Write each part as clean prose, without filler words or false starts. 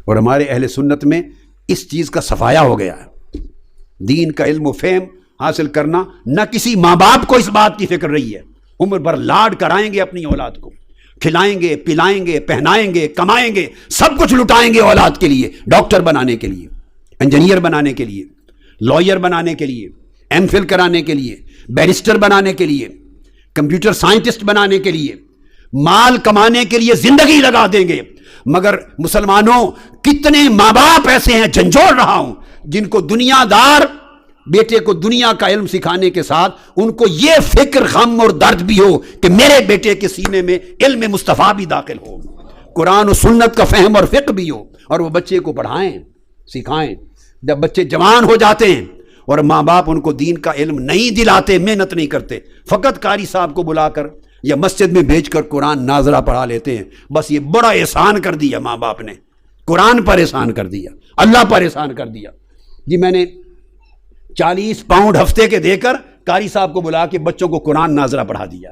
اور ہمارے اہل سنت میں اس چیز کا صفایا ہو گیا ہے. دین کا علم و فہم حاصل کرنا، نہ کسی ماں باپ کو اس بات کی فکر رہی ہے. عمر بھر لاڈ کرائیں گے اپنی اولاد کو، کھلائیں گے، پلائیں گے، پہنائیں گے، کمائیں گے، سب کچھ لٹائیں گے اولاد کے لیے، ڈاکٹر بنانے کے لیے، انجینئر بنانے کے لیے، لائر بنانے کے لیے، ایم فل کرانے کے لیے، بیرسٹر بنانے کے لیے، کمپیوٹر سائنٹسٹ بنانے کے لیے، مال کمانے کے لیے زندگی لگا دیں گے. مگر مسلمانوں، کتنے ماں باپ ایسے ہیں، جھنجھوڑ رہا ہوں، جن کو دنیا دار بیٹے کو دنیا کا علم سکھانے کے ساتھ ان کو یہ فکر، غم اور درد بھی ہو کہ میرے بیٹے کے سینے میں علم مصطفیٰ بھی داخل ہو، قرآن و سنت کا فہم اور فقہ بھی ہو، اور وہ بچے کو پڑھائیں، سکھائیں. جب بچے جوان ہو جاتے ہیں اور ماں باپ ان کو دین کا علم نہیں دلاتے، محنت نہیں کرتے، فقط قاری صاحب کو بلا کر یا مسجد میں بھیج کر قرآن ناظرہ پڑھا لیتے ہیں، بس یہ بڑا احسان کر دیا ماں باپ نے، قرآن پر احسان کر دیا، اللہ پر احسان کر دیا. جی میں نے 40 پاؤنڈ ہفتے کے دے کر قاری صاحب کو بلا کے بچوں کو قرآن ناظرہ پڑھا دیا،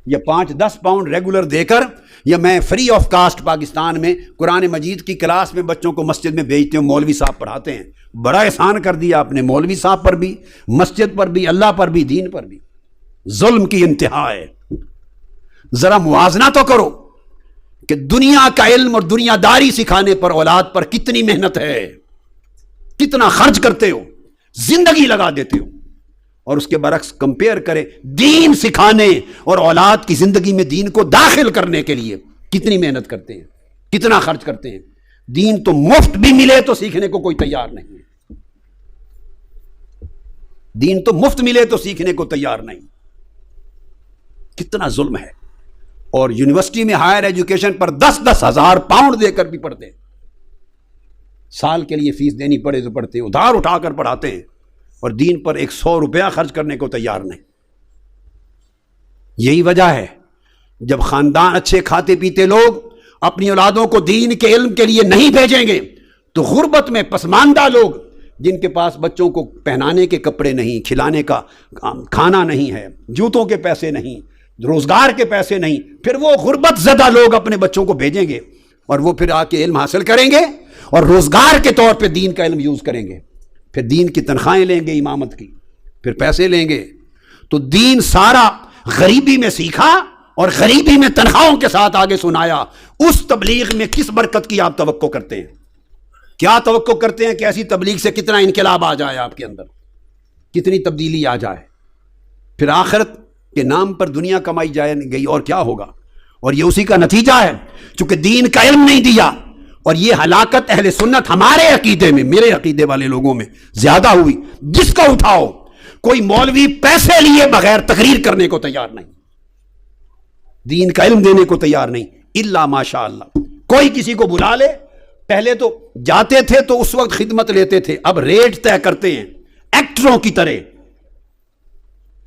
یا 5-10 پاؤنڈ ریگولر دے کر، یا میں فری آف کاسٹ پاکستان میں قرآن مجید کی کلاس میں بچوں کو مسجد میں بھیجتے ہوں، مولوی صاحب پڑھاتے ہیں. بڑا احسان کر دیا آپ نے مولوی صاحب پر بھی، مسجد پر بھی، اللہ پر بھی، دین پر بھی. ظلم کی انتہا ہے. ذرا موازنہ تو کرو کہ دنیا کا علم اور دنیا داری سکھانے پر اولاد پر کتنی محنت ہے، کتنا خرچ کرتے ہو، زندگی لگا دیتے ہو، اور اس کے برعکس کمپیئر کریں دین سکھانے اور اولاد کی زندگی میں دین کو داخل کرنے کے لیے کتنی محنت کرتے ہیں، کتنا خرچ کرتے ہیں. دین تو مفت بھی ملے تو سیکھنے کو کوئی تیار نہیں ہے. دین تو مفت ملے تو سیکھنے کو تیار نہیں. کتنا ظلم ہے. اور یونیورسٹی میں ہائر ایجوکیشن پر 10-10 ہزار پاؤنڈ دے کر بھی پڑھتے ہیں، سال کے لیے فیس دینی پڑے تو پڑھتے ہیں، ادھار اٹھا کر پڑھاتے ہیں، اور دین پر 100 روپیہ خرچ کرنے کو تیار نہیں. یہی وجہ ہے جب خاندان اچھے کھاتے پیتے لوگ اپنی اولادوں کو دین کے علم کے لیے نہیں بھیجیں گے تو غربت میں پسماندہ لوگ جن کے پاس بچوں کو پہنانے کے کپڑے نہیں، کھلانے کا کھانا نہیں ہے، جوتوں کے پیسے نہیں، روزگار کے پیسے نہیں، پھر وہ غربت زدہ لوگ اپنے بچوں کو بھیجیں گے، اور وہ پھر آ کے علم حاصل کریں گے اور روزگار کے طور پہ دین کا علم یوز کریں گے. پھر دین کی تنخواہیں لیں گے، امامت کی، پھر پیسے لیں گے. تو دین سارا غریبی میں سیکھا اور غریبی میں تنخواہوں کے ساتھ آگے سنایا. اس تبلیغ میں کس برکت کی آپ توقع کرتے ہیں؟ کیا توقع کرتے ہیں کہ ایسی تبلیغ سے کتنا انقلاب آ جائے آپ کے اندر، کتنی تبدیلی آ جائے؟ پھر آخرت کے نام پر دنیا کمائی جائے گئی اور کیا ہوگا؟ اور یہ اسی کا نتیجہ ہے، چونکہ دین کا علم نہیں دیا. اور یہ ہلاکت اہل سنت ہمارے عقیدے میں، میرے عقیدے والے لوگوں میں زیادہ ہوئی. جس کو اٹھاؤ کوئی مولوی پیسے لیے بغیر تقریر کرنے کو تیار نہیں، دین کا علم دینے کو تیار نہیں، الا ماشاء اللہ. کوئی کسی کو بلا لے، پہلے تو جاتے تھے تو اس وقت خدمت لیتے تھے، اب ریٹ طے کرتے ہیں ایکٹروں کی طرح،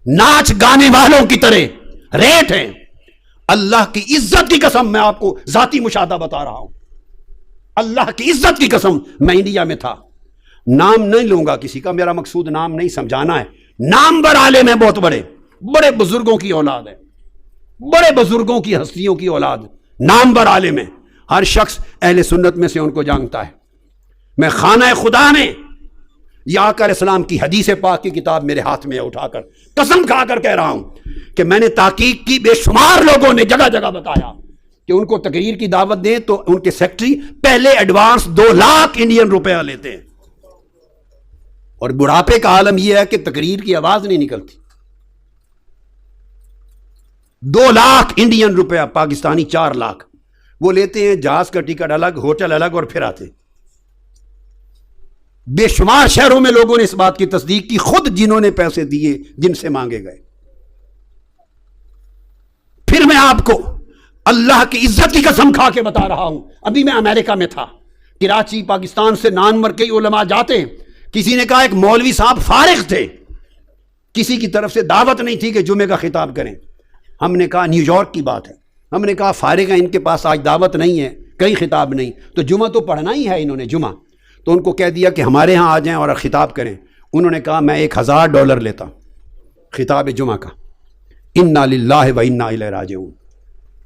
ناچ گانے والوں کی طرح ریٹ ہیں. اللہ کی عزت کی قسم میں آپ کو ذاتی مشاہدہ بتا رہا ہوں، اللہ کی عزت کی قسم. میں انڈیا میں تھا، نام نہیں لوں گا کسی کا، میرا مقصود نام نہیں سمجھانا ہے. نامور عالم ہیں، بہت بڑے بڑے بزرگوں کی اولاد ہے، بڑے بزرگوں کی ہستیوں کی اولاد، نامور عالم ہیں. ہر شخص اہل سنت میں سے ان کو جانتا ہے. میں خانہ خدا میں یا آقا علیہ السلام کی حدیث پاک کی کتاب میرے ہاتھ میں اٹھا کر قسم کھا کر کہہ رہا ہوں کہ میں نے تحقیق کی، بے شمار لوگوں نے جگہ جگہ بتایا کہ ان کو تقریر کی دعوت دیں تو ان کے سیکٹری پہلے ایڈوانس 2 لاکھ انڈین روپیہ لیتے ہیں. اور بڑھاپے کا عالم یہ ہے کہ تقریر کی آواز نہیں نکلتی. 2 لاکھ انڈین روپیہ، پاکستانی 4 لاکھ وہ لیتے ہیں. جہاز کا ٹکٹ الگ، ہوٹل الگ، اور پھر آتے. بے شمار شہروں میں لوگوں نے اس بات کی تصدیق کی، خود جنہوں نے پیسے دیے، جن سے مانگے گئے. پھر میں آپ کو اللہ کی عزت کی قسم کھا کے بتا رہا ہوں، ابھی میں امریکہ میں تھا، کراچی پاکستان سے نانور کے علماء جاتے ہیں. کسی نے کہا ایک مولوی صاحب فارغ تھے، کسی کی طرف سے دعوت نہیں تھی کہ جمعے کا خطاب کریں. ہم نے کہا نیو یارک کی بات ہے، ہم نے کہا فارغ ہیں، ان کے پاس آج دعوت نہیں ہے، کئی خطاب نہیں، تو جمعہ تو پڑھنا ہی ہے انہوں نے جمعہ. تو ان کو کہہ دیا کہ ہمارے ہاں آ جائیں اور خطاب کریں. انہوں نے کہا میں $1000 لیتا خطاب جمعہ کا. انا للہ و انا الیہ راجعون.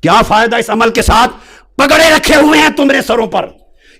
کیا فائدہ اس عمل کے ساتھ؟ پگڑے رکھے ہوئے ہیں تمہارے سروں پر،